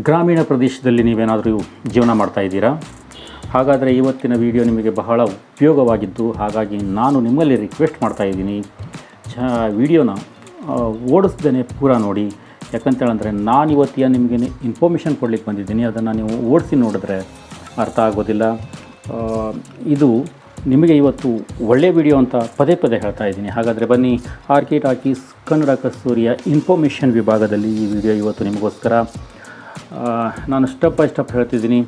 ಗ್ರಾಮೀಣ ಪ್ರದೇಶದಲ್ಲಿ ನೀವೇನಾದರೂ ಜೀವನ ಮಾಡ್ತಾಯಿದ್ದೀರಾ? ಹಾಗಾದರೆ ಇವತ್ತಿನ ವಿಡಿಯೋ ನಿಮಗೆ ಬಹಳ ಉಪಯೋಗವಾಗಿದ್ದು, ಹಾಗಾಗಿ ನಾನು ನಿಮ್ಮಲ್ಲಿ ರಿಕ್ವೆಸ್ಟ್ ಮಾಡ್ತಾಯಿದ್ದೀನಿ, ವಿಡಿಯೋನ ಓಡಿಸ್ದೇ ಪೂರ ನೋಡಿ. ಯಾಕಂತೇಳಂದರೆ ನಾನು ಇವತ್ತಿನ ನಿಮಗೆ ಇನ್ಫಾರ್ಮೇಷನ್ ಕೊಡ್ಲಿಕ್ಕೆ ಬಂದಿದ್ದೀನಿ. ಅದನ್ನು ನೀವು ಓಡಿಸಿ ನೋಡಿದ್ರೆ ಅರ್ಥ ಆಗೋದಿಲ್ಲ. ಇದು ನಿಮಗೆ ಇವತ್ತು ಒಳ್ಳೆಯ ವಿಡಿಯೋ ಅಂತ ಪದೇ ಪದೇ ಹೇಳ್ತಾ ಇದ್ದೀನಿ. ಹಾಗಾದರೆ ಬನ್ನಿ, ಆರ್ಕೆ ಟಾಕೀಸ್ ಕನ್ನಡ ಕಸ್ತೂರಿಯ ಇನ್ಫಾರ್ಮೇಷನ್ ವಿಭಾಗದಲ್ಲಿ ಈ ವಿಡಿಯೋ ಇವತ್ತು ನಿಮಗೋಸ್ಕರ. ನಾನು ಸ್ಟೆಪ್ ಬೈ ಸ್ಟೆಪ್ ಹೇಳ್ತಿದ್ದೀನಿ,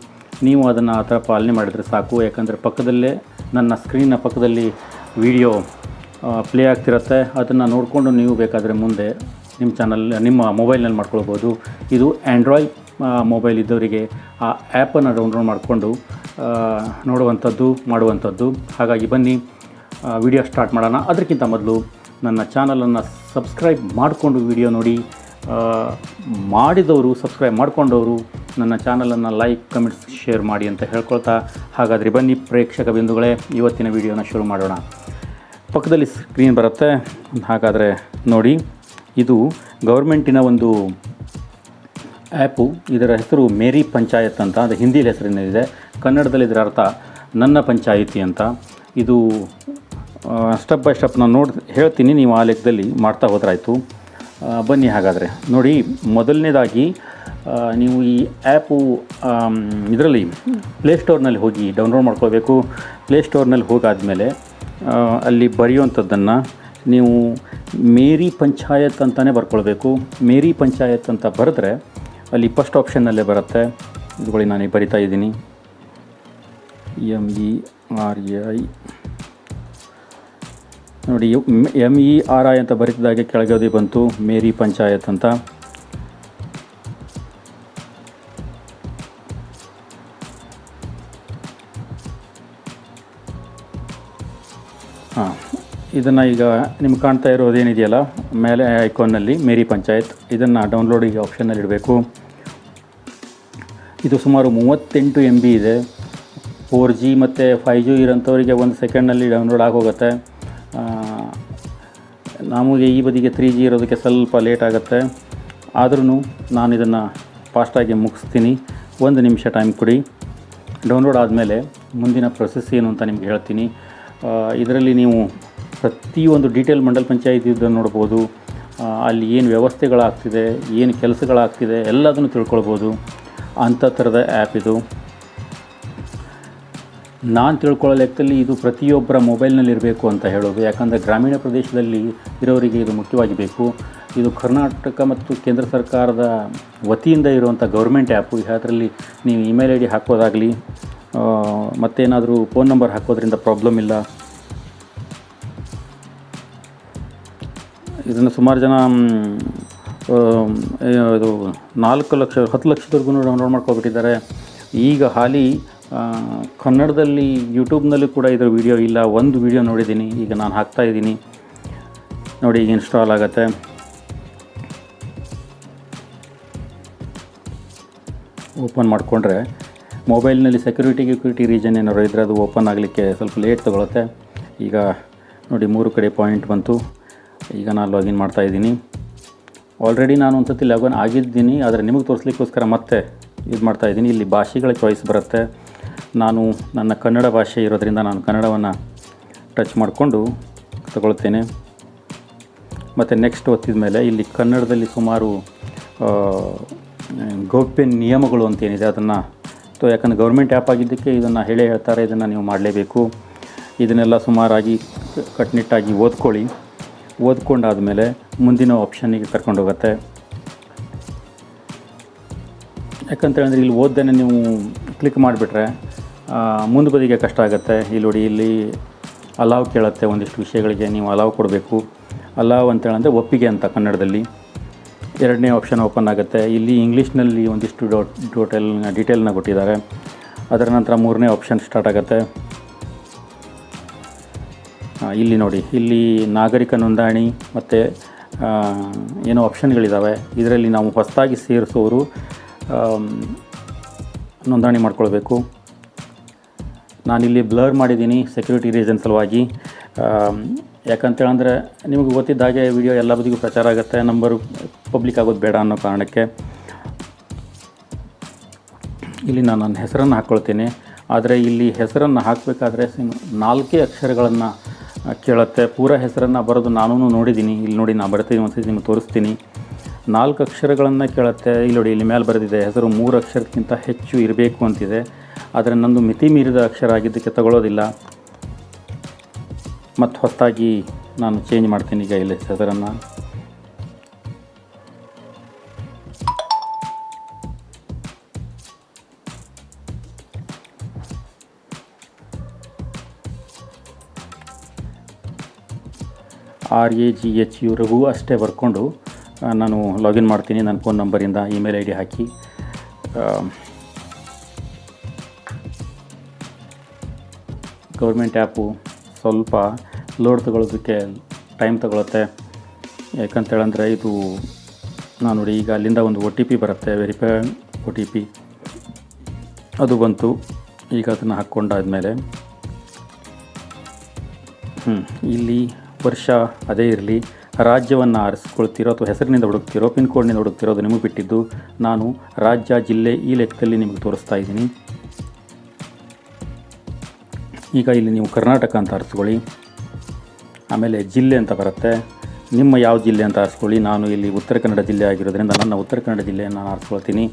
ನೀವು ಅದನ್ನು ಆ ಥರ ಪಾಲನೆ ಮಾಡಿದರೆ ಸಾಕು. ಯಾಕಂದರೆ ಪಕ್ಕದಲ್ಲೇ ನನ್ನ ಸ್ಕ್ರೀನ್ನ ಪಕ್ಕದಲ್ಲಿ ವಿಡಿಯೋ ಪ್ಲೇ ಆಗ್ತಿರುತ್ತೆ. ಅದನ್ನು ನೋಡಿಕೊಂಡು ನೀವು ಬೇಕಾದರೆ ಮುಂದೆ ನಿಮ್ಮ ಮೊಬೈಲ್ನಲ್ಲಿ ಮಾಡ್ಕೊಳ್ಬೋದು. ಇದು ಆ್ಯಂಡ್ರಾಯ್ಡ್ ಮೊಬೈಲ್ ಇದ್ದವರಿಗೆ ಆ ಆ್ಯಪನ್ನು ಡೌನ್ಲೋಡ್ ಮಾಡಿಕೊಂಡು ನೋಡುವಂಥದ್ದು ಮಾಡುವಂಥದ್ದು. ಹಾಗಾಗಿ ಬನ್ನಿ ವಿಡಿಯೋ ಸ್ಟಾರ್ಟ್ ಮಾಡೋಣ. ಅದಕ್ಕಿಂತ ಮೊದಲು ನನ್ನ ಚಾನಲನ್ನು ಸಬ್ಸ್ಕ್ರೈಬ್ ಮಾಡಿಕೊಂಡು ವಿಡಿಯೋ ನೋಡಿ. ಮಾಡಿದವರು ಸಬ್ಸ್ಕ್ರೈಬ್ ಮಾಡಿಕೊಂಡವರು ನನ್ನ ಚಾನಲನ್ನು ಲೈಕ್, ಕಮೆಂಟ್ಸ್, ಶೇರ್ ಮಾಡಿ ಅಂತ ಹೇಳ್ಕೊಳ್ತಾ, ಹಾಗಾದರೆ ಬನ್ನಿ ಪ್ರೇಕ್ಷಕ ಬಿಂದುಗಳೇ, ಇವತ್ತಿನ ವಿಡಿಯೋನ ಶುರು ಮಾಡೋಣ. ಪಕ್ಕದಲ್ಲಿ ಸ್ಕ್ರೀನ್ ಬರುತ್ತೆ, ಹಾಗಾದರೆ ನೋಡಿ. ಇದು ಗೌರ್ಮೆಂಟಿನ ಒಂದು ಆ್ಯಪು. ಇದರ ಹೆಸರು ಮೇರಿ ಪಂಚಾಯತ್ ಅಂತ. ಅದು ಹಿಂದಿಲಿ ಹೆಸರಿನಿದೆ. ಕನ್ನಡದಲ್ಲಿ ಇದರ ಅರ್ಥ ನನ್ನ ಪಂಚಾಯಿತಿ ಅಂತ. ಇದು ಸ್ಟೆಪ್ ಬೈ ಸ್ಟೆಪ್ ನಾನು ಹೇಳ್ತೀನಿ, ನೀವು ಆ ಲೆಕ್ಕದಲ್ಲಿ ಮಾಡ್ತಾ ಹೋದ್ರಾಯ್ತು. ಬನ್ನಿ ಹಾಗಾದರೆ ನೋಡಿ. ಮೊದಲನೇದಾಗಿ ನೀವು ಈ ಆ್ಯಪು ಇದರಲ್ಲಿ ಪ್ಲೇಸ್ಟೋರ್ನಲ್ಲಿ ಹೋಗಿ ಡೌನ್ಲೋಡ್ ಮಾಡ್ಕೊಳ್ಬೇಕು. ಪ್ಲೇಸ್ಟೋರ್ನಲ್ಲಿ ಹೋಗಾದಮೇಲೆ ಅಲ್ಲಿ ಬರೆಯುವಂಥದ್ದನ್ನು ನೀವು ಮೇರಿ ಪಂಚಾಯತ್ ಅಂತಲೇ ಬರ್ಕೊಳ್ಬೇಕು. ಮೇರಿ ಪಂಚಾಯತ್ ಅಂತ ಬರೆದ್ರೆ ಅಲ್ಲಿ ಫಸ್ಟ್ ಆಪ್ಷನ್ನಲ್ಲೇ ಬರುತ್ತೆ. ಇದುಗಳಿಗೆ ನಾನು ಬರಿತಾ ಇದ್ದೀನಿ, MERI ನೋಡಿ. MERI ಅಂತ ಬರೀತಿದ್ದಾಗೆ ಕೆಳಗಡೆ ಬಂತು ಮೇರಿ ಪಂಚಾಯತ್ ಅಂತ. ಇದನ್ನು ಈಗ ನಿಮ್ಗೆ ಕಾಣ್ತಾ ಇರೋದೇನಿದೆಯಲ್ಲ ಮೇಲೆ ಐಕಾನ್ನಲ್ಲಿ ಮೇರಿ ಪಂಚಾಯತ್, ಇದನ್ನು ಡೌನ್ಲೋಡಿಗೆ ಆಪ್ಷನ್ನಲ್ಲಿ ಇಡಬೇಕು. ಇದು ಸುಮಾರು 38 MB ಇದೆ. 4G ಮತ್ತು 5G ಇರೋಂಥವರಿಗೆ 1 ಸೆಕೆಂಡ್ನಲ್ಲಿ ಡೌನ್ಲೋಡ್ ಆಗೋಗುತ್ತೆ. ನಮಗೆ ಈ ಬದಿಗೆ 3G ಇರೋದಕ್ಕೆ ಸ್ವಲ್ಪ ಲೇಟ್ ಆಗುತ್ತೆ. ಆದ್ರೂ ನಾನು ಇದನ್ನು ಫಾಸ್ಟಾಗಿ ಮುಗಿಸ್ತೀನಿ. 1 ನಿಮಿಷ ಟೈಮ್ ಕೊಡಿ. ಡೌನ್ಲೋಡ್ ಆದಮೇಲೆ ಮುಂದಿನ ಪ್ರೊಸೆಸ್ ಏನು ಅಂತ ನಿಮ್ಗೆ ಹೇಳ್ತೀನಿ. ಇದರಲ್ಲಿ ನೀವು ಪ್ರತಿಯೊಂದು ಡೀಟೇಲ್ ಮಂಡಲ ಪಂಚಾಯತಿ ಇದನ್ನು ನೋಡ್ಬೋದು. ಅಲ್ಲಿ ಏನು ವ್ಯವಸ್ಥೆಗಳಾಗ್ತಿದೆ, ಏನು ಕೆಲಸಗಳಾಗ್ತಿದೆ ಎಲ್ಲದನ್ನು ತಿಳ್ಕೊಳ್ಬೋದು. ಅಂಥ ಥರದ ಆ್ಯಪ್ ಇದು. ನಾನು ತಿಳ್ಕೊಳ್ಳೋ ಲೆಕ್ಕದಲ್ಲಿ ಇದು ಪ್ರತಿಯೊಬ್ಬರ ಮೊಬೈಲ್ನಲ್ಲಿ ಇರಬೇಕು ಅಂತ ಹೇಳೋದು. ಯಾಕಂದರೆ ಗ್ರಾಮೀಣ ಪ್ರದೇಶದಲ್ಲಿ ಇರೋರಿಗೆ ಇದು ಮುಖ್ಯವಾಗಿ ಬೇಕು. ಇದು ಕರ್ನಾಟಕ ಮತ್ತು ಕೇಂದ್ರ ಸರ್ಕಾರದ ವತಿಯಿಂದ ಇರುವಂಥ ಗೌರ್ಮೆಂಟ್ ಆ್ಯಪು. ಅದರಲ್ಲಿ ನೀವು ಇಮೇಲ್ ID ಹಾಕೋದಾಗಲಿ ಮತ್ತೇನಾದರೂ ಫೋನ್ ನಂಬರ್ ಹಾಕೋದ್ರಿಂದ ಪ್ರಾಬ್ಲಮ್ ಇಲ್ಲ. ಇದನ್ನು ಸುಮಾರು ಜನ ಇದು 4 ಲಕ್ಷ 10 ಲಕ್ಷದವರೆಗೂ ಡೌನ್ಲೋಡ್ ಮಾಡ್ಕೊಬಿಟ್ಟಿದ್ದಾರೆ. ಈಗ ಹಾಲಿ ಕನ್ನಡದಲ್ಲಿ ಯೂಟ್ಯೂಬ್ನಲ್ಲೂ ಕೂಡ ಇದರ ವಿಡಿಯೋ ಇಲ್ಲ. ಒಂದು ವಿಡಿಯೋ ನೋಡಿದ್ದೀನಿ, ಈಗ ನಾನು ಹಾಕ್ತಾಯಿದ್ದೀನಿ ನೋಡಿ. ಈಗ ಇನ್ಸ್ಟಾಲ್ ಆಗುತ್ತೆ. ಓಪನ್ ಮಾಡಿಕೊಂಡ್ರೆ ಮೊಬೈಲ್ನಲ್ಲಿ ಸೆಕ್ಯೂರಿಟಿ ರೀಜನ್ ಏನಾದ್ರು ಇದ್ದರೆ ಅದು ಓಪನ್ ಆಗಲಿಕ್ಕೆ ಸ್ವಲ್ಪ ಲೇಟ್ ತೊಗೊಳುತ್ತೆ. ಈಗ ನೋಡಿ 3 ಕಡೆ ಪಾಯಿಂಟ್ ಬಂತು. ಈಗ ನಾನು ಲಾಗಿನ್ ಮಾಡ್ತಾಯಿದ್ದೀನಿ. ಆಲ್ರೆಡಿ ನಾನು ಒಂದು ಸತಿ ಲಾಗಿನ್ ಆಗಿದ್ದೀನಿ, ಆದರೆ ನಿಮಗೆ ತೋರಿಸ್ಲಿಕ್ಕೋಸ್ಕರ ಮತ್ತೆ ಇದು ಮಾಡ್ತಾಯಿದ್ದೀನಿ. ಇಲ್ಲಿ ಭಾಷೆಗಳ ಚಾಯ್ಸ್ ಬರುತ್ತೆ. ನಾನು ನನ್ನ ಕನ್ನಡ ಭಾಷೆ ಇರೋದರಿಂದ ನಾನು ಕನ್ನಡವನ್ನು ಟಚ್ ಮಾಡಿಕೊಂಡು ತಗೊಳ್ತೇನೆ. ಮತ್ತು ನೆಕ್ಸ್ಟ್ ಒತ್ತಿದ ಮೇಲೆ ಇಲ್ಲಿ ಕನ್ನಡದಲ್ಲಿ ಸುಮಾರು ಗೌಪ್ಯ ನಿಯಮಗಳು ಅಂತೇನಿದೆ ಅದನ್ನು ಯಾಕಂದರೆ ಗೌರ್ಮೆಂಟ್ ಆ್ಯಪ್ ಆಗಿದ್ದಕ್ಕೆ ಇದನ್ನು ಹೇಳ್ತಾರೆ, ಇದನ್ನು ನೀವು ಮಾಡಲೇಬೇಕು. ಇದನ್ನೆಲ್ಲ ಸುಮಾರಾಗಿ ಕಟ್ಟುನಿಟ್ಟಾಗಿ ಓದ್ಕೊಳ್ಳಿ. ಓದ್ಕೊಂಡಾದಮೇಲೆ ಮುಂದಿನ ಆಪ್ಷನ್ನಿಗೆ ಕರ್ಕೊಂಡು ಹೋಗುತ್ತೆ. ಯಾಕಂತೇಳಿದ್ರೆ ಇಲ್ಲಿ ಓದ್ದೇ ನೀವು ಕ್ಲಿಕ್ ಮಾಡಿಬಿಟ್ರೆ ಮುಂದೆ ಬದಿಗೆ ಕಷ್ಟ ಆಗುತ್ತೆ. ಇಲ್ಲಿ ನೋಡಿ, ಇಲ್ಲಿ ಅಲಾವ್ ಕೇಳುತ್ತೆ. ಒಂದಿಷ್ಟು ವಿಷಯಗಳಿಗೆ ನೀವು ಅಲಾವ್ ಕೊಡಬೇಕು. ಅಲಾವ್ ಅಂತೇಳಂದರೆ ಒಪ್ಪಿಗೆ ಅಂತ ಕನ್ನಡದಲ್ಲಿ. 2ನೇ ಆಪ್ಷನ್ ಓಪನ್ ಆಗುತ್ತೆ. ಇಲ್ಲಿ ಇಂಗ್ಲೀಷ್ನಲ್ಲಿ ಒಂದಿಷ್ಟು ಡೀಟೇಲ್ನ ಕೊಟ್ಟಿದ್ದಾರೆ. ಅದರ ನಂತರ 3ನೇ ಆಪ್ಷನ್ ಸ್ಟಾರ್ಟ್ ಆಗುತ್ತೆ. ಇಲ್ಲಿ ನೋಡಿ, ಇಲ್ಲಿ ನಾಗರಿಕ ನೋಂದಣಿ ಮತ್ತು ಏನೋ ಆಪ್ಷನ್ಗಳಿದ್ದಾವೆ. ಇದರಲ್ಲಿ ನಾವು ಹೊಸದಾಗಿ ಸೇರಿಸೋರು ನೋಂದಣಿ ಮಾಡ್ಕೊಳ್ಬೇಕು. ನಾನಿಲ್ಲಿ ಬ್ಲರ್ ಮಾಡಿದ್ದೀನಿ ಸೆಕ್ಯೂರಿಟಿ ರೀಸನ್ ಸಲುವಾಗಿ. ಯಾಕಂತೇಳಂದರೆ ನಿಮಗೆ ಗೊತ್ತಿದ್ದ ಹಾಗೆ ವಿಡಿಯೋ ಎಲ್ಲ ಬದಿಗೂ ಪ್ರಚಾರ ಆಗುತ್ತೆ, ನಂಬರು ಪಬ್ಲಿಕ್ ಆಗೋದು ಬೇಡ ಅನ್ನೋ ಕಾರಣಕ್ಕೆ. ಇಲ್ಲಿ ನಾನು ನನ್ನ ಹೆಸರನ್ನು ಹಾಕ್ಕೊಳ್ತೇನೆ. ಆದರೆ ಇಲ್ಲಿ ಹೆಸರನ್ನು ಹಾಕಬೇಕಾದ್ರೆ 4 ಅಕ್ಷರಗಳನ್ನು ಕೇಳುತ್ತೆ. ಪೂರ ಹೆಸರನ್ನು ಬರೋದು ನಾನೂ ನೋಡಿದ್ದೀನಿ. ಇಲ್ಲಿ ನೋಡಿ ನಾನು ಬರ್ತೀನಿ, ಒಂದು ಸತಿ ನಿಮಗೆ ತೋರಿಸ್ತೀನಿ. 4 ಅಕ್ಷರಗಳನ್ನು ಕೇಳುತ್ತೆ. ಇಲ್ಲಿ ನೋಡಿ, ಇಲ್ಲಿ ಮೇಲೆ ಬರೆದಿದೆ ಹೆಸರು 3 ಅಕ್ಷರಕ್ಕಿಂತ ಹೆಚ್ಚು ಇರಬೇಕು ಅಂತಿದೆ. ಆದರೆ ನಂದು ಮಿತಿ ಮೀರಿದ ಅಕ್ಷರ ಆಗಿದ್ದಕ್ಕೆ ತಗೊಳ್ಳೋದಿಲ್ಲ. ಮತ್ತು ಹೊಸದಾಗಿ ನಾನು ಚೇಂಜ್ ಮಾಡ್ತೀನಿ ಈಗ ಇಲ್ಲಿ ಹೆಸರನ್ನು. RAGHU ರಘು ಅಷ್ಟೇ ಬರ್ಕೊಂಡು ನಾನು ಲಾಗಿನ್ ಮಾಡ್ತೀನಿ ನನ್ನ ಫೋನ್ ನಂಬರಿಂದ. ಇಮೇಲ್ ID ಹಾಕಿ ಗೌರ್ಮೆಂಟ್ ಆ್ಯಪು ಸ್ವಲ್ಪ ಲೋಡ್ ತಗೊಳ್ಳೋದಕ್ಕೆ ಟೈಮ್ ತಗೊಳುತ್ತೆ. ಯಾಕಂತೇಳಂದರೆ ಇದು ನಾನು ನೋಡಿ ಈಗ ಅಲ್ಲಿಂದ ಒಂದು OTP ಬರುತ್ತೆ, ವೆರಿಫೈ OTP. ಅದು ಬಂತು. ಈಗ ಅದನ್ನು ಹಾಕ್ಕೊಂಡಾದಮೇಲೆ ಇಲ್ಲಿ ವರ್ಷ ಅದೇ ಇರಲಿ, ರಾಜ್ಯವನ್ನು ಆರಿಸ್ಕೊಳ್ತಿರೋ ಅಥವಾ ಹೆಸರಿನಿಂದ ಹುಡುಕ್ತಿರೋ, ಪಿನ್ ಕೋಡ್ನಿಂದ ಹುಡುಕ್ತಿರೋ ಅದು ನಿಮಗೆ ಬಿಟ್ಟಿದ್ದು. ನಾನು ರಾಜ್ಯ, ಜಿಲ್ಲೆ ಈ ಲೆಕ್ಕದಲ್ಲಿ ನಿಮಗೆ ತೋರಿಸ್ತಾ ಇದ್ದೀನಿ. ಈಗ ಇಲ್ಲಿ ನೀವು ಕರ್ನಾಟಕ ಅಂತ ಆರಿಸ್ಕೊಳ್ಳಿ. ಆಮೇಲೆ ಜಿಲ್ಲೆ ಅಂತ ಬರುತ್ತೆ, ನಿಮ್ಮ ಯಾವ ಜಿಲ್ಲೆ ಅಂತ ಆರಿಸ್ಕೊಳ್ಳಿ. ನಾನು ಇಲ್ಲಿ ಉತ್ತರ ಕನ್ನಡ ಜಿಲ್ಲೆ ಆಗಿರೋದ್ರಿಂದ ನನ್ನ ಉತ್ತರ ಕನ್ನಡ ಜಿಲ್ಲೆಯನ್ನು ನಾನು ಆರಿಸ್ಕೊಳ್ತೀನಿ.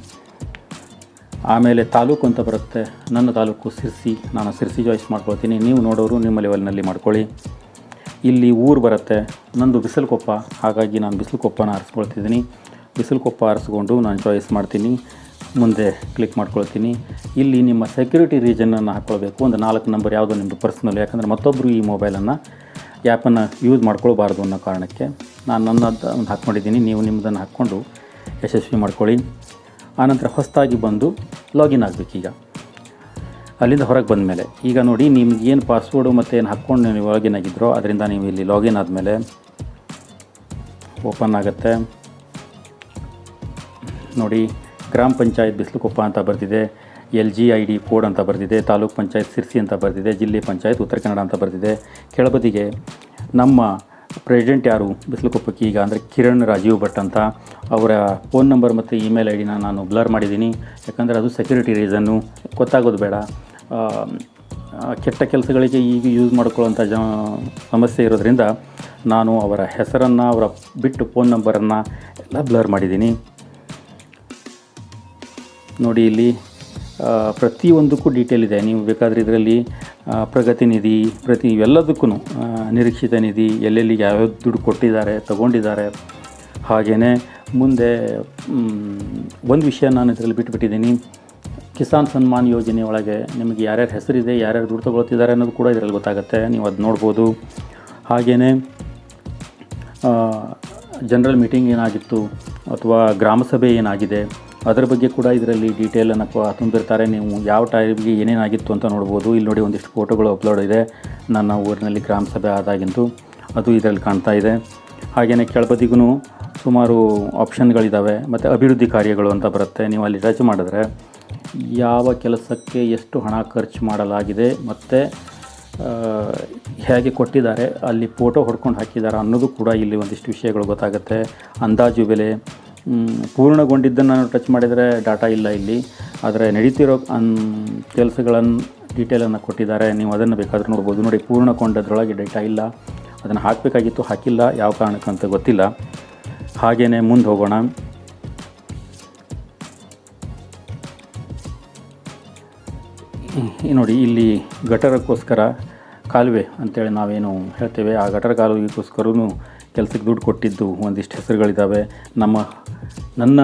ಆಮೇಲೆ ತಾಲೂಕು ಅಂತ ಬರುತ್ತೆ, ನನ್ನ ತಾಲೂಕು ಸಿರ್ಸಿ, ನಾನು ಸಿರ್ಸಿ ಚಾಯ್ಸ್ ಮಾಡ್ಕೊಳ್ತೀನಿ. ನೀವು ನೋಡೋರು ನಿಮ್ಮ ಲೆವೆಲ್ನಲ್ಲಿ ಮಾಡ್ಕೊಳ್ಳಿ. ಇಲ್ಲಿ ಊರು ಬರುತ್ತೆ, ನಂದು ಬಿಸಲಕೊಪ್ಪ, ಹಾಗಾಗಿ ನಾನು ಬಿಸಲಕೊಪ್ಪನ ಆರಿಸ್ಕೊಳ್ತಿದ್ದೀನಿ. ಬಿಸಲಕೊಪ್ಪ ಆರಿಸ್ಕೊಂಡು ನಾನು ಚಾಯ್ಸ್ ಮಾಡ್ತೀನಿ, ಮುಂದೆ ಕ್ಲಿಕ್ ಮಾಡ್ಕೊಳ್ತೀನಿ. ಇಲ್ಲಿ ನಿಮ್ಮ ಸೆಕ್ಯೂರಿಟಿ ರೀಜನನ್ನು ಹಾಕ್ಕೊಳ್ಬೇಕು. ಒಂದು 4 ನಂಬರ್ ಯಾವುದೋ ನಿಮ್ಮದು ಪರ್ಸ್ನಲ್, ಯಾಕಂದರೆ ಮತ್ತೊಬ್ಬರು ಈ ಮೊಬೈಲನ್ನು ಆ್ಯಪನ್ನು ಯೂಸ್ ಮಾಡ್ಕೊಳ್ಬಾರ್ದು ಅನ್ನೋ ಕಾರಣಕ್ಕೆ ನಾನು ನನ್ನದು ಒಂದು ಹಾಕ್ಕೊಂಡಿದ್ದೀನಿ. ನೀವು ನಿಮ್ಮದನ್ನು ಹಾಕ್ಕೊಂಡು ಯಶಸ್ವಿ ಮಾಡ್ಕೊಳ್ಳಿ. ಆನಂತರ ಹೊಸದಾಗಿ ಬಂದು ಲಾಗಿನ್ ಆಗಬೇಕೀಗ. ಅಲ್ಲಿಂದ ಹೊರಗೆ ಬಂದ ಮೇಲೆ ಈಗ ನೋಡಿ, ನಿಮ್ಗೆ ಏನು ಪಾಸ್ವರ್ಡು ಮತ್ತು ಏನು ಹಾಕ್ಕೊಂಡು ನೀವು ಲಾಗಿನ್ ಆಗಿದ್ರೋ ಅದರಿಂದ ನೀವು ಇಲ್ಲಿ ಲಾಗಿನ್ ಆದಮೇಲೆ ಓಪನ್ ಆಗುತ್ತೆ. ನೋಡಿ, ಗ್ರಾಮ ಪಂಚಾಯತ್ ಬಿಸಲಕೊಪ್ಪ ಅಂತ ಬರ್ತಿದೆ, LGID ಕೋಡ್ ಅಂತ ಬರೆದಿದೆ, ತಾಲೂಕ್ ಪಂಚಾಯತ್ ಸಿರ್ಸಿ ಅಂತ ಬರೆದಿದೆ, ಜಿಲ್ಲೆ ಪಂಚಾಯತ್ ಉತ್ತರ ಕನ್ನಡ ಅಂತ ಬರೆದಿದೆ. ಕೆಳಬದಿಗೆ ನಮ್ಮ ಪ್ರೆಸಿಡೆಂಟ್ ಯಾರು ಬಿಸಲಕೊಪ್ಪಕ್ಕೆ ಈಗ ಅಂದರೆ ಕಿರಣ್ ರಾಜೀವ್ ಭಟ್ ಅಂತ, ಅವರ ಫೋನ್ ನಂಬರ್ ಮತ್ತು ಇಮೇಲ್ ID ನಾನು ಬ್ಲರ್ ಮಾಡಿದ್ದೀನಿ. ಯಾಕಂದರೆ ಅದು ಸೆಕ್ಯೂರಿಟಿ ರೀಸನ್ನು, ಗೊತ್ತಾಗೋದು ಬೇಡ. ಕೆಟ್ಟ ಕೆಲಸಗಳಿಗೆ ಈಗ ಯೂಸ್ ಮಾಡ್ಕೊಳ್ಳೋಂಥ ಸಮಸ್ಯೆ ಇರೋದ್ರಿಂದ ನಾನು ಅವರ ಹೆಸರನ್ನು, ಅವರ ಬಿಟ್ಟು ಫೋನ್ ನಂಬರನ್ನು ಎಲ್ಲ ಬ್ಲರ್ ಮಾಡಿದ್ದೀನಿ. ನೋಡಿ, ಇಲ್ಲಿ ಪ್ರತಿಯೊಂದಕ್ಕೂ ಡೀಟೇಲ್ ಇದೆ. ನೀವು ಬೇಕಾದರೆ ಇದರಲ್ಲಿ ಪ್ರಗತಿ ನಿಧಿ, ಇವೆಲ್ಲದಕ್ಕೂ ನಿರೀಕ್ಷಿತ ನಿಧಿ, ಎಲ್ಲೆಲ್ಲಿ ಯಾವ್ಯಾವ ದುಡ್ಡು ಕೊಟ್ಟಿದ್ದಾರೆ, ತಗೊಂಡಿದ್ದಾರೆ. ಹಾಗೆಯೇ ಮುಂದೆ ಒಂದು ವಿಷಯ ನಾನು ಇದರಲ್ಲಿ ಬಿಟ್ಟುಬಿಟ್ಟಿದ್ದೀನಿ. ಕಿಸಾನ್ ಸನ್ಮಾನ್ ಯೋಜನೆ ಒಳಗೆ ನಿಮಗೆ ಯಾರ್ಯಾರ ಹೆಸರಿದೆ, ಯಾರ್ಯಾರು ದುಡ್ಡು ತಗೊಳ್ತಿದ್ದಾರೆ ಅನ್ನೋದು ಕೂಡ ಇದರಲ್ಲಿ ಗೊತ್ತಾಗುತ್ತೆ, ನೀವು ಅದು ನೋಡ್ಬೋದು. ಹಾಗೆಯೇ ಜನರಲ್ ಮೀಟಿಂಗ್ ಏನಾಗಿತ್ತು ಅಥವಾ ಗ್ರಾಮ ಸಭೆ ಏನಾಗಿದೆ ಅದರ ಬಗ್ಗೆ ಕೂಡ ಇದರಲ್ಲಿ ಡೀಟೇಲನ್ನು ತುಂಬಿರ್ತಾರೆ. ನೀವು ಯಾವ ಟೈಮ್ಗೆ ಏನೇನಾಗಿತ್ತು ಅಂತ ನೋಡ್ಬೋದು. ಇಲ್ಲಿ ನೋಡಿ, ಒಂದಿಷ್ಟು ಫೋಟೋಗಳು ಅಪ್ಲೋಡ್ ಇದೆ ನನ್ನ ಊರಿನಲ್ಲಿ ಗ್ರಾಮ ಸಭೆ ಆದಾಗಿಂದು, ಅದು ಇದರಲ್ಲಿ ಕಾಣ್ತಾ ಇದೆ. ಹಾಗೆಯೇ ಕೆಳಬದಿಗೂ ಸುಮಾರು ಆಪ್ಷನ್ಗಳಿದ್ದಾವೆ. ಮತ್ತು ಅಭಿವೃದ್ಧಿ ಕಾರ್ಯಗಳು ಅಂತ ಬರುತ್ತೆ. ನೀವು ಅಲ್ಲಿ ಟಚ್ ಮಾಡಿದ್ರೆ ಯಾವ ಕೆಲಸಕ್ಕೆ ಎಷ್ಟು ಹಣ ಖರ್ಚು ಮಾಡಲಾಗಿದೆ ಮತ್ತು ಹೇಗೆ ಕೊಟ್ಟಿದ್ದಾರೆ, ಅಲ್ಲಿ ಫೋಟೋ ಹೊಡ್ಕೊಂಡು ಹಾಕಿದ್ದಾರೆ ಅನ್ನೋದು ಕೂಡ ಇಲ್ಲಿ ಒಂದಿಷ್ಟು ವಿಷಯಗಳು ಗೊತ್ತಾಗುತ್ತೆ. ಅಂದಾಜು ಬೆಲೆ, ಪೂರ್ಣಗೊಂಡಿದ್ದನ್ನು ಟಚ್ ಮಾಡಿದರೆ ಡಾಟಾ ಇಲ್ಲ ಇಲ್ಲಿ, ಆದರೆ ನಡೀತಿರೋ ಕೆಲಸಗಳನ್ನು ಡೀಟೇಲನ್ನು ಕೊಟ್ಟಿದ್ದಾರೆ. ನೀವು ಅದನ್ನು ಬೇಕಾದರೂ ನೋಡ್ಬೋದು. ನೋಡಿ, ಪೂರ್ಣಗೊಂಡದ್ರೊಳಗೆ ಡೇಟಾ ಇಲ್ಲ, ಅದನ್ನು ಹಾಕಬೇಕಾಗಿತ್ತು, ಹಾಕಿಲ್ಲ, ಯಾವ ಕಾರಣಕ್ಕಂತ ಗೊತ್ತಿಲ್ಲ. ಹಾಗೆಯೇ ಮುಂದೆ ಹೋಗೋಣ. ನೋಡಿ, ಇಲ್ಲಿ ಗಟರಕ್ಕೋಸ್ಕರ ಕಾಲುವೆ ಅಂತೇಳಿ ನಾವೇನು ಹೇಳ್ತೇವೆ, ಆ ಗಟರ ಕಾಲುವೆಗೋಸ್ಕರನೂ ಕೆಲಸಕ್ಕೆ ದುಡ್ಡು ಕೊಟ್ಟಿದ್ದು ಒಂದಿಷ್ಟು ಹೆಸರುಗಳಿದ್ದಾವೆ. ನನ್ನ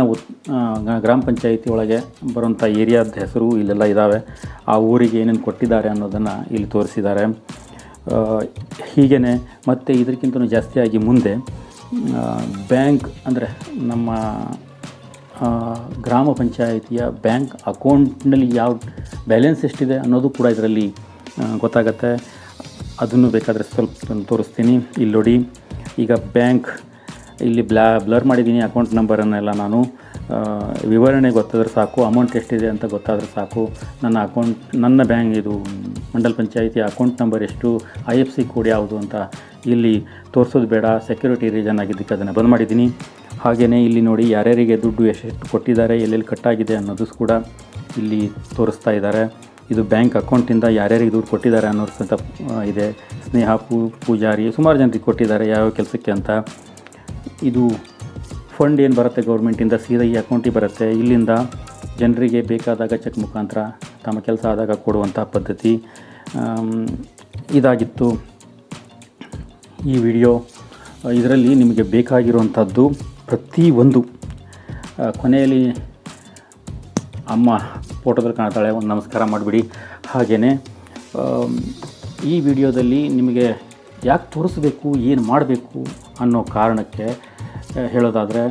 ಗ್ರಾಮ ಪಂಚಾಯಿತಿ ಒಳಗೆ ಬರುವಂಥ ಏರಿಯಾದ ಹೆಸರು ಇಲ್ಲೆಲ್ಲ ಇದ್ದಾವೆ. ಆ ಊರಿಗೆ ಏನೇನು ಕೊಟ್ಟಿದ್ದಾರೆ ಅನ್ನೋದನ್ನು ಇಲ್ಲಿ ತೋರಿಸಿದ್ದಾರೆ. ಹೀಗೇ ಮತ್ತು ಇದಕ್ಕಿಂತ ಜಾಸ್ತಿಯಾಗಿ ಮುಂದೆ ಬ್ಯಾಂಕ್ ಅಂದರೆ ನಮ್ಮ ಗ್ರಾಮ ಪಂಚಾಯಿತಿಯ ಬ್ಯಾಂಕ್ ಅಕೌಂಟ್ನಲ್ಲಿ ಯಾವ ಬ್ಯಾಲೆನ್ಸ್ ಎಷ್ಟಿದೆ ಅನ್ನೋದು ಕೂಡ ಇದರಲ್ಲಿ ಗೊತ್ತಾಗುತ್ತೆ. ಅದನ್ನು ಬೇಕಾದರೆ ಸ್ವಲ್ಪ ತೋರಿಸ್ತೀನಿ. ಇಲ್ಲಿ ನೋಡಿ, ಈಗ ಬ್ಯಾಂಕ್ ಇಲ್ಲಿ ಬ್ಲರ್ ಮಾಡಿದ್ದೀನಿ. ಅಕೌಂಟ್ ನಂಬರನ್ನೆಲ್ಲ ನಾನು ವಿವರಣೆ ಗೊತ್ತಾದರೆ ಸಾಕು, ಅಮೌಂಟ್ ಎಷ್ಟಿದೆ ಅಂತ ಗೊತ್ತಾದರೆ ಸಾಕು. ನನ್ನ ಬ್ಯಾಂಕ್ ಇದು ಮಂಡಲ್ ಪಂಚಾಯಿತಿ ಅಕೌಂಟ್ ನಂಬರ್ ಎಷ್ಟು, IFC ಕೋಡ್ ಯಾವುದು ಅಂತ ಇಲ್ಲಿ ತೋರಿಸೋದು ಬೇಡ. ಸೆಕ್ಯೂರಿಟಿ ರೀಸನ್ ಆಗಿದ್ದಕ್ಕೆ ಅದನ್ನು ಬಂದ್ ಮಾಡಿದ್ದೀನಿ. ಹಾಗೆಯೇ ಇಲ್ಲಿ ನೋಡಿ, ಯಾರ್ಯಾರಿಗೆ ದುಡ್ಡು ಎಷ್ಟು ಕೊಟ್ಟಿದ್ದಾರೆ, ಎಲ್ಲೆಲ್ಲಿ ಕಟ್ಟಾಗಿದೆ ಅನ್ನೋದು ಕೂಡ ಇಲ್ಲಿ ತೋರಿಸ್ತಾ ಇದ್ದಾರೆ. ಇದು ಬ್ಯಾಂಕ್ ಅಕೌಂಟಿಂದ ಯಾರ್ಯಾರಿಗೆ ದುಡ್ಡು ಕೊಟ್ಟಿದ್ದಾರೆ ಅನ್ನೋದು ಸಹಿತ ಇದೆ. ಸ್ನೇಹ ಪೂಜಾರಿ ಸುಮಾರು ಜನರಿಗೆ ಕೊಟ್ಟಿದ್ದಾರೆ ಯಾವ್ಯಾವ ಕೆಲಸಕ್ಕೆ ಅಂತ. ಇದು ಫಂಡ್ ಏನು ಬರುತ್ತೆ ಗೌರ್ಮೆಂಟಿಂದ ಸೀದಾ ಈ ಅಕೌಂಟಿಗೆ ಬರುತ್ತೆ. ಇಲ್ಲಿಂದ ಜನರಿಗೆ ಬೇಕಾದಾಗ ಚೆಕ್ ಮುಖಾಂತರ ತಮ್ಮ ಕೆಲಸ ಆದಾಗ ಕೊಡುವಂಥ ಪದ್ಧತಿ ಇದಾಗಿತ್ತು ಈ ವಿಡಿಯೋ. ಇದರಲ್ಲಿ ನಿಮಗೆ ಬೇಕಾಗಿರುವಂಥದ್ದು ಪ್ರತಿಯೊಂದು ಕೊನೆಯಲ್ಲಿ ಅಮ್ಮ ಫೋಟೋದಲ್ಲಿ ಕಾಣ್ತಾಳೆ, ಒಂದು ನಮಸ್ಕಾರ ಮಾಡಿಬಿಡಿ. ಹಾಗೆಯೇ ಈ ವಿಡಿಯೋದಲ್ಲಿ ನಿಮಗೆ ಯಾಕೆ ತೋರಿಸ್ಬೇಕು, ಏನು ಮಾಡಬೇಕು ಅನ್ನೋ ಕಾರಣಕ್ಕೆ ಹೇಳೋದಾದರೆ,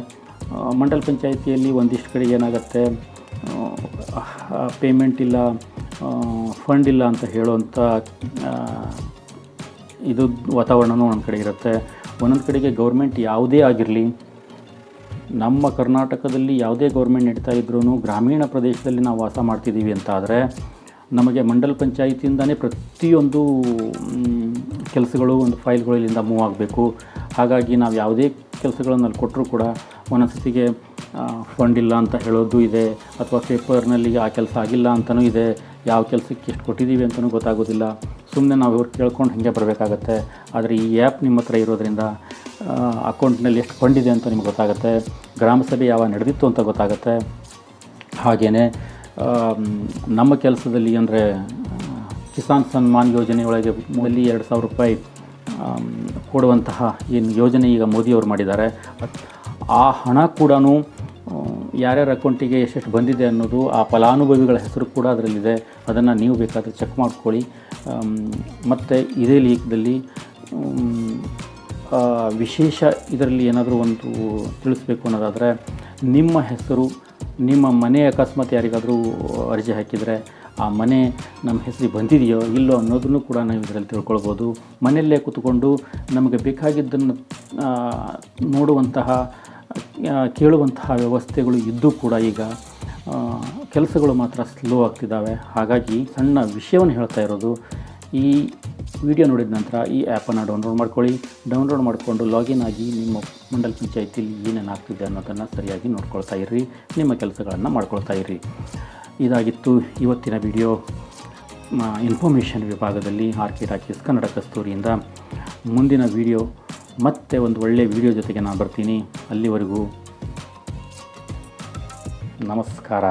ಮಂಡಲ ಪಂಚಾಯಿತಿಯಲ್ಲಿ ಒಂದಿಷ್ಟು ಕಡೆ ಏನಾಗುತ್ತೆ, ಪೇಮೆಂಟ್ ಇಲ್ಲ, ಫಂಡ್ ಇಲ್ಲ ಅಂತ ಹೇಳುವಂಥ ಇದು ವಾತಾವರಣವೂ ಒಂದೊಂದು ಕಡೆ ಇರುತ್ತೆ. ಒಂದೊಂದು ಕಡೆಗೆ ಗೌರ್ಮೆಂಟ್ ಯಾವುದೇ ಆಗಿರಲಿ, ನಮ್ಮ ಕರ್ನಾಟಕದಲ್ಲಿ ಯಾವುದೇ ಗೌರ್ಮೆಂಟ್ ನಡೀತಾ ಇದ್ರೂ ಗ್ರಾಮೀಣ ಪ್ರದೇಶದಲ್ಲಿ ನಾವು ವಾಸ ಮಾಡ್ತಿದ್ದೀವಿ ಅಂತ ಆದರೆ ನಮಗೆ ಮಂಡಲ ಪಂಚಾಯಿತಿಯಿಂದನೇ ಪ್ರತಿಯೊಂದು ಕೆಲಸಗಳು, ಒಂದು ಫೈಲ್ಗಳು ಇಲ್ಲಿಂದ ಮೂವ್ ಆಗಬೇಕು. ಹಾಗಾಗಿ ನಾವು ಯಾವುದೇ ಕೆಲಸಗಳನ್ನು ಅಲ್ಲಿ ಕೊಟ್ಟರೂ ಕೂಡ ಒಂದೊಂದು ಸತಿಗೆ ಫಂಡ್ ಇಲ್ಲ ಅಂತ ಹೇಳೋದು ಇದೆ, ಅಥವಾ ಪೇಪರ್ನಲ್ಲಿ ಆ ಕೆಲಸ ಆಗಿಲ್ಲ ಅಂತಲೂ ಇದೆ. ಯಾವ ಕೆಲಸಕ್ಕೆ ಎಷ್ಟು ಕೊಟ್ಟಿದ್ದೀವಿ ಅಂತಲೂ ಗೊತ್ತಾಗೋದಿಲ್ಲ. ಸುಮ್ಮನೆ ನಾವು ಇವ್ರು ಕೇಳ್ಕೊಂಡು ಹಾಗೆ ಬರಬೇಕಾಗತ್ತೆ. ಆದರೆ ಈ ಆ್ಯಪ್ ನಿಮ್ಮ ಹತ್ರ ಇರೋದರಿಂದ ಅಕೌಂಟ್ನಲ್ಲಿ ಎಷ್ಟು ಫಂಡ್ ಇದೆ ಅಂತ ನಿಮ್ಗೆ ಗೊತ್ತಾಗುತ್ತೆ, ಗ್ರಾಮ ಸಭೆ ಯಾವ ನಡೆದಿತ್ತು ಅಂತ ಗೊತ್ತಾಗುತ್ತೆ. ಹಾಗೆಯೇ ನಮ್ಮ ಕೆಲಸದಲ್ಲಿ ಅಂದರೆ ಕಿಸಾನ್ ಸನ್ಮಾನ್ ಯೋಜನೆ ಒಳಗೆ ಮೊದಲು 2,000 ರೂಪಾಯಿ ಕೊಡುವಂತಹ ಏನು ಯೋಜನೆ ಈಗ ಮೋದಿಯವರು ಮಾಡಿದ್ದಾರೆ, ಆ ಹಣ ಕೂಡ ಯಾರ್ಯಾರ ಅಕೌಂಟಿಗೆ ಎಷ್ಟೆಷ್ಟು ಬಂದಿದೆ ಅನ್ನೋದು ಆ ಫಲಾನುಭವಿಗಳ ಹೆಸರು ಕೂಡ ಅದರಲ್ಲಿದೆ. ಅದನ್ನು ನೀವು ಬೇಕಾದರೆ ಚೆಕ್ ಮಾಡ್ಕೊಳ್ಳಿ. ಮತ್ತು ಇದೇ ಲೇಖದಲ್ಲಿ ವಿಶೇಷ ಇದರಲ್ಲಿ ಏನಾದರೂ ಒಂದು ತಿಳಿಸ್ಬೇಕು ಅನ್ನೋದಾದರೆ, ನಿಮ್ಮ ಹೆಸರು, ನಿಮ್ಮ ಮನೆ ಅಕಸ್ಮಾತ್ ಯಾರಿಗಾದರೂ ಅರ್ಜಿ ಹಾಕಿದರೆ ಆ ಮನೆ ನಮ್ಮ ಹೆಸರಿಗೆ ಬಂದಿದೆಯೋ ಇಲ್ಲೋ ಅನ್ನೋದನ್ನು ಕೂಡ ನಾವು ಇದರಲ್ಲಿ ತಿಳ್ಕೊಳ್ಬೋದು. ಮನೆಯಲ್ಲೇ ಕೂತ್ಕೊಂಡು ನಮಗೆ ಬೇಕಾಗಿದ್ದನ್ನು ನೋಡುವಂತಹ, ಕೇಳುವಂತಹ ವ್ಯವಸ್ಥೆಗಳು ಇದ್ದೂ ಕೂಡ ಈಗ ಕೆಲಸಗಳು ಮಾತ್ರ ಸ್ಲೋ ಆಗ್ತಿದ್ದಾವೆ. ಹಾಗಾಗಿ ಸಣ್ಣ ವಿಷಯವನ್ನು ಹೇಳ್ತಾ ಇರೋದು, ಈ ವಿಡಿಯೋ ನೋಡಿದ ನಂತರ ಈ ಆ್ಯಪನ್ನು ಡೌನ್ಲೋಡ್ ಮಾಡ್ಕೊಳ್ಳಿ. ಡೌನ್ಲೋಡ್ ಮಾಡಿಕೊಂಡು ಲಾಗಿನ್ ಆಗಿ ನಿಮ್ಮ ಮಂಡಲ ಪಂಚಾಯಿತಿಲಿ ಏನೇನು ಆಗ್ತಿದೆ ಅನ್ನೋದನ್ನು ಸರಿಯಾಗಿ ನೋಡ್ಕೊಳ್ತಾ ಇರ್ರಿ, ನಿಮ್ಮ ಕೆಲಸಗಳನ್ನು ಮಾಡ್ಕೊಳ್ತಾ ಇರ್ರಿ. ಇದಾಗಿತ್ತು ಇವತ್ತಿನ ವಿಡಿಯೋ. ಇನ್ಫಾರ್ಮೇಷನ್ ವಿಭಾಗದಲ್ಲಿ ಆರ್.ಕೆ. ಟಾಕೀಸ್ ಕನ್ನಡ ಕಸ್ತೂರಿಯಿಂದ. ಮುಂದಿನ ವಿಡಿಯೋ ಮತ್ತೆ ಒಂದು ಒಳ್ಳೆಯ ವಿಡಿಯೋ ಜೊತೆಗೆ ನಾನು ಬರ್ತೀನಿ. ಅಲ್ಲಿವರೆಗೂ ನಮಸ್ಕಾರ.